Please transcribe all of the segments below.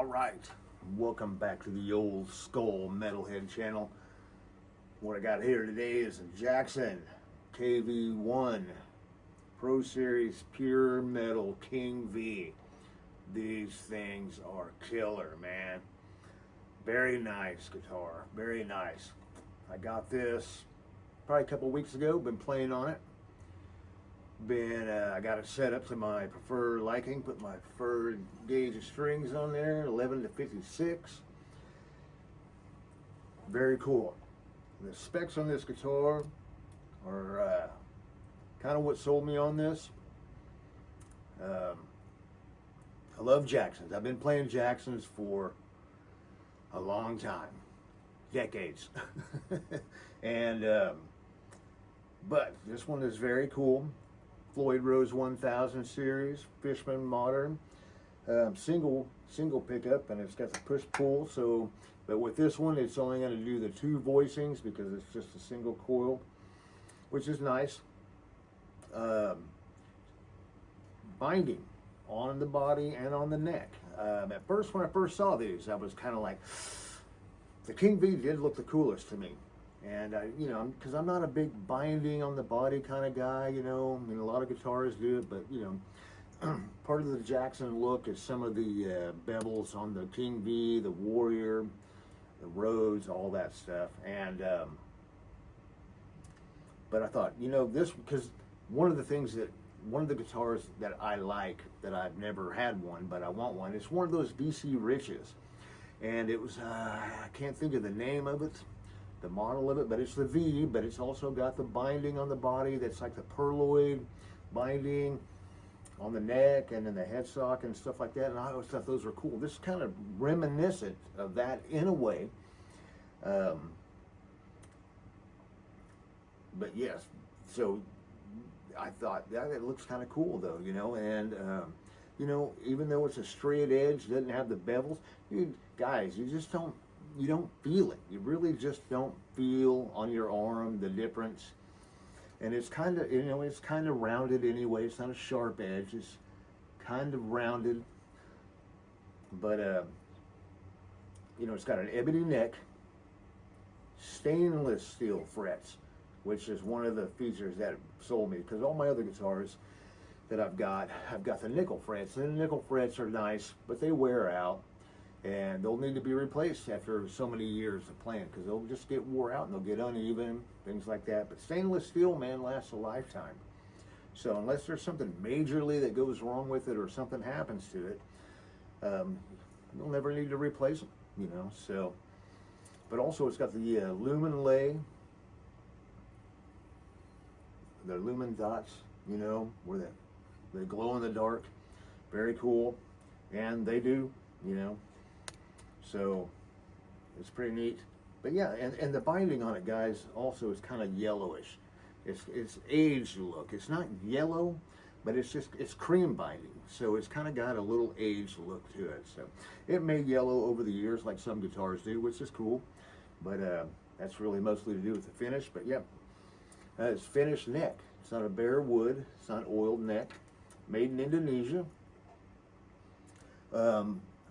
Alright, welcome back to the Old Skull Metalhead channel. What I got here today is a Jackson KV1 Pro Series Pure Metal King V. These things are killer, man. Very nice guitar, very nice. I got this probably a couple weeks ago, been playing on it. I got it set up to my preferred liking, put my preferred gauge of strings on there, 11 to 56. Very cool. The specs on this guitar are kind of what sold me on this. I love Jacksons. I've been playing Jacksons for a long time, decades. But this one is very cool. Floyd Rose 1000 series, Fishman Modern, single pickup, and it's got the push pull. So, but with this one, it's only going to do the 2 voicings because it's just a single coil, which is nice. Binding on the body and on the neck. At first, when I first saw these, I was kind of like, the King V did look the coolest to me. And because I'm not a big binding on the body kind of guy, I mean, a lot of guitarists do it, but part of the Jackson look is some of the bevels on the King V, the Warrior, the Rhodes, all that stuff. And but I thought, this, because one of the guitars that I like, that I've never had one, but I want one, it's one of those BC Riches, and it was I can't think of the name of it, the model of it, but it's the V, but it's also got the binding on the body that's like the perloid binding on the neck and then the headstock and stuff like that, and I always thought those were cool. This is kind of reminiscent of that in a way. But yes, so I thought that it looks kind of cool though, and even though it's a straight edge, doesn't have the bevels, guys, you don't feel it. You really just don't feel on your arm the difference. And it's kind of, it's kind of rounded anyway. It's not a sharp edge. It's kind of rounded. But, it's got an ebony neck, stainless steel frets, which is one of the features that sold me, because all my other guitars that I've got the nickel frets. And the nickel frets are nice, but they wear out. And they'll need to be replaced after so many years of playing, because they'll just get wore out and they'll get uneven, things like that. But stainless steel, man, lasts a lifetime. So unless there's something majorly that goes wrong with it or something happens to it, you'll never need to replace them, So, but also it's got the lumen lay, the lumen dots, where they glow in the dark. Very cool, and they do, So it's pretty neat. But yeah, and the binding on it, guys, also is kind of yellowish. It's aged look. It's not yellow, but it's cream binding. So it's kind of got a little aged look to it. So it may yellow over the years like some guitars do, which is cool. But that's really mostly to do with the finish. But yeah, it's finished neck. It's not a bare wood. It's not oiled neck. Made in Indonesia.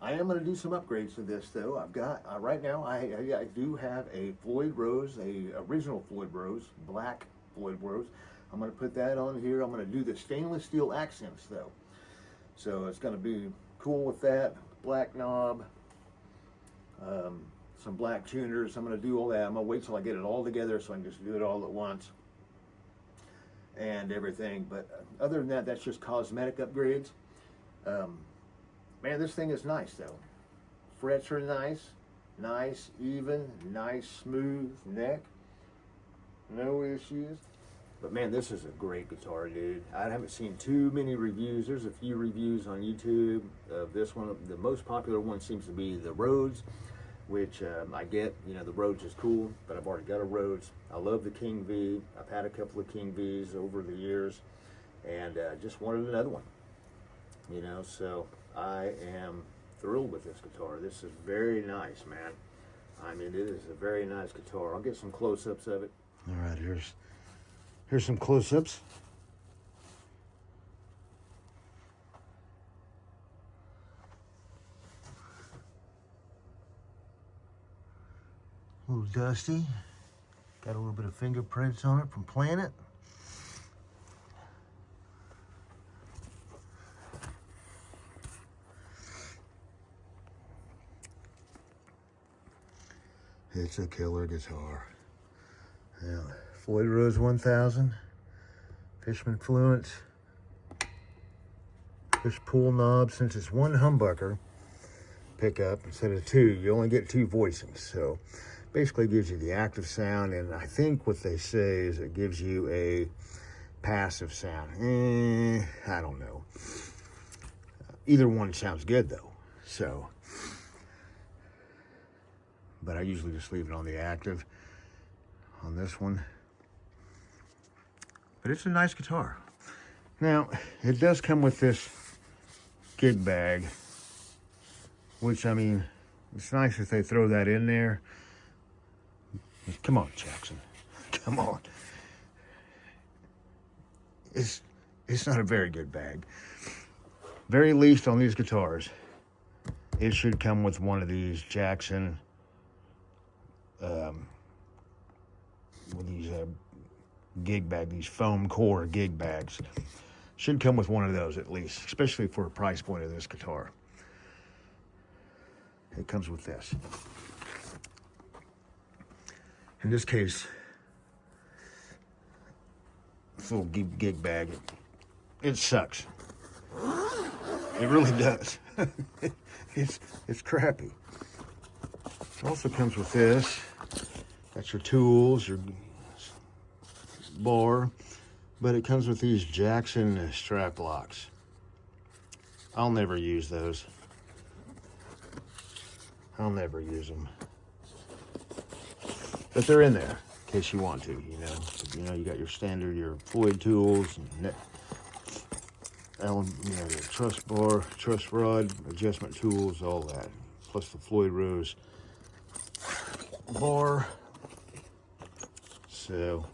I am going to do some upgrades to this, though. I've got, right now, I do have a Floyd Rose, a original Floyd Rose, black Floyd Rose. I'm going to put that on here. I'm going to do the stainless steel accents, though. So it's going to be cool with that. Black knob, some black tuners. I'm going to do all that. I'm going to wait till I get it all together so I can just do it all at once and everything. But other than that, that's just cosmetic upgrades. Man, this thing is nice though. Frets are nice, even, nice, smooth neck. No issues. But man, this is a great guitar, dude. I haven't seen too many reviews. There's a few reviews on YouTube of this one. The most popular one seems to be the Rhodes, which I get, the Rhodes is cool, but I've already got a Rhodes. I love the King V. I've had a couple of King Vs over the years, and just wanted another one, so I am thrilled with this guitar. This is very nice, man. I mean, it is a very nice guitar. I'll get some close-ups of it. All right, here's some close-ups. little dusty. Got a little bit of fingerprints on it from playing it. It's a killer guitar. Now, Floyd Rose 1000, Fishman Fluence, push pull knob. Since it's one humbucker pickup instead of two, you only get two voicings. So basically gives you the active sound, and I think what they say is it gives you a passive sound. I don't know. Either one sounds good though. So, but I usually just leave it on the active on this one. But it's a nice guitar. Now, it does come with this gig bag, which, I mean, it's nice if they throw that in there. Come on, Jackson. Come on. It's not a very good bag. Very least on these guitars, it should come with one of these Jackson with these gig bag, these foam core gig bags. Should come with one of those at least, especially for a price point of this guitar. It comes with this. In this case, this little gig bag, it sucks. It really does. It's crappy. It also comes with this. That's your tools, your bar, but it comes with these Jackson strap locks. I'll never use those. I'll never use them. But they're in there in case you want to, you know. You got your standard, your Floyd tools, and your truss bar, truss rod, adjustment tools, all that. Plus the Floyd Rose bar. So,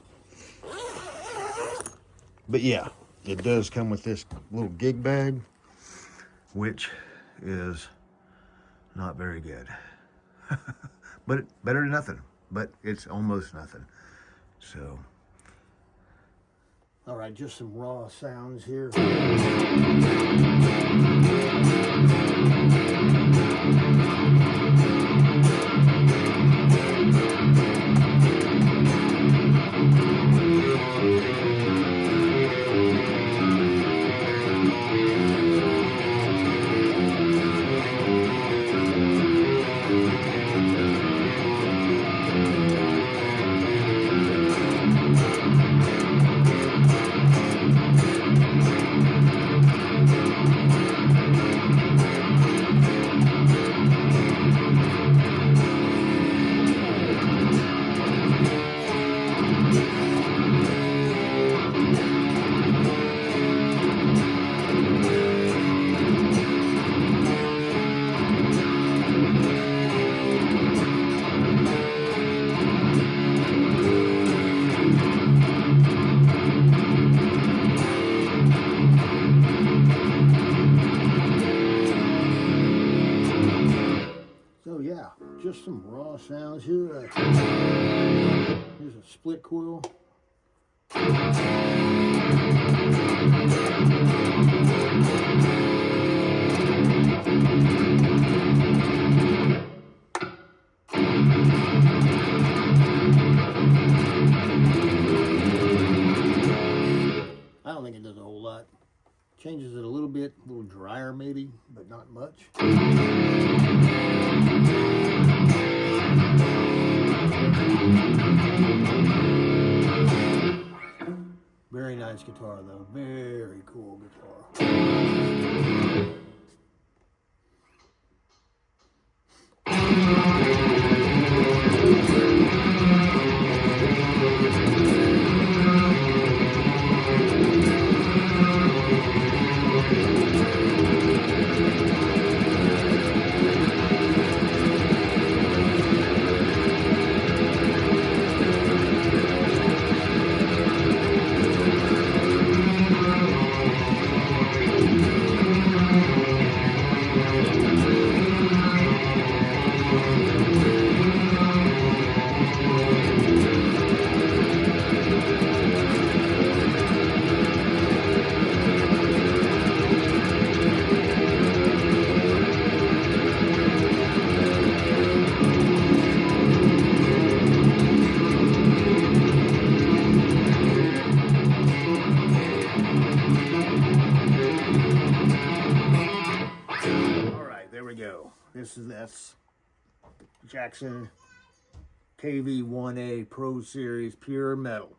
but yeah, it does come with this little gig bag, which is not very good. But better than nothing. But it's almost nothing. So, all right, just some raw sounds here. Just some raw sounds here. Here's a split coil. I don't think it does a whole lot. Changes it a little bit, a little drier maybe, but not much. Very nice guitar though, very cool guitar. there we go. That's Jackson KV1A Pro Series Pure Metal.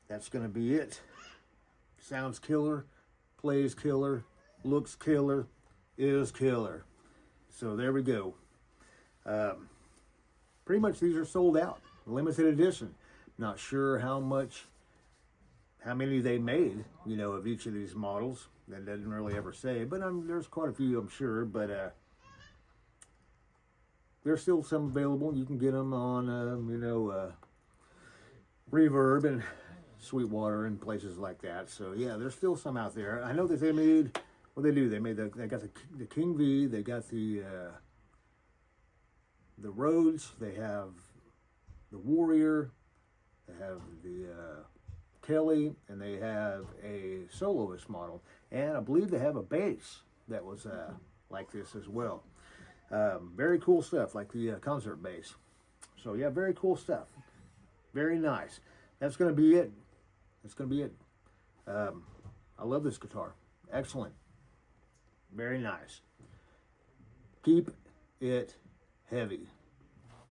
That's going to be it. Sounds killer, plays killer, looks killer, is killer. So there we go. Pretty much these are sold out, limited edition. Not sure how many they made, you know, of each of these models. That doesn't really ever say, but there's quite a few, I'm sure. But there's still some available. You can get them on, Reverb and Sweetwater and places like that. So yeah, there's still some out there. I know that they made, what they do, they got the King V, they got the Rhodes, they have the Warrior, they have the Kelly, and they have a soloist model, and I believe they have a bass that was like this as well. Very cool stuff, like the concert bass. So yeah, very cool stuff. Very nice. That's going to be it. That's going to be it. I love this guitar. Excellent. Very nice. Keep it heavy.